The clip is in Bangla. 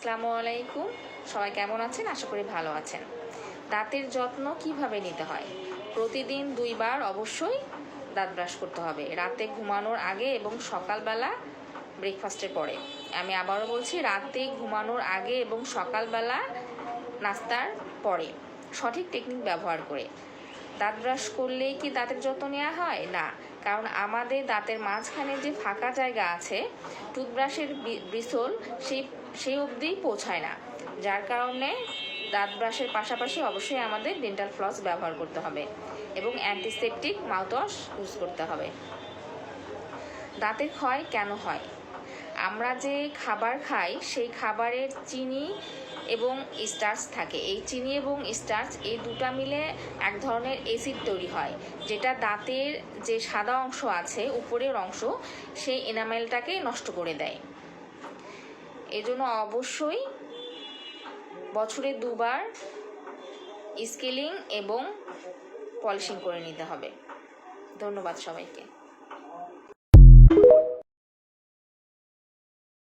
আসসালামু আলাইকুম। সবাই কেমন আছেন? আশা করি ভালো আছেন। দাঁতের যত্ন কিভাবে নিতে হয়? প্রতিদিন 2 বার অবশ্যই দাঁত ব্রাশ করতে হবে, রাতে ঘুমানোর আগে এবং সকালবেলা ব্রেকফাস্টের পরে। আমি আবারও বলছি, রাতে ঘুমানোর আগে এবং সকালবেলা নাস্তার পরে সঠিক টেকনিক ব্যবহার করে। দাঁত ব্রাশ করলেই কি দাঁতের যত্ন নেওয়া হয়? না, কারণ আমাদের দাঁতের মাঝখানে যে ফাঁকা জায়গা আছে, টুথব্রাশের ব্রিসল সেই অবধি পৌঁছায় না, যার কারণে দাঁত ব্রাশের পাশাপাশি অবশ্যই আমাদের ডেন্টাল ফ্লস ব্যবহার করতে হবে এবং অ্যান্টিসেপটিক মাউথওয়াশ ইউজ করতে হবে। দাঁতের ক্ষয় কেন হয়? আমরা যে খাবার খাই সেই খাবারের চিনি এবং স্টার্চ থাকে। এই চিনি এবং স্টার্চ এই দুটা মিলে এক ধরনের অ্যাসিড তৈরি হয়, যেটা দাঁতের যে সাদা অংশ আছে, উপরের অংশ, সেই এনামেলটাকে নষ্ট করে দেয়। এজন্য অবশ্যই বছরে 2 বার স্কেলিং এবং পলিশিং করে নিতে হবে। ধন্যবাদ সবাইকে।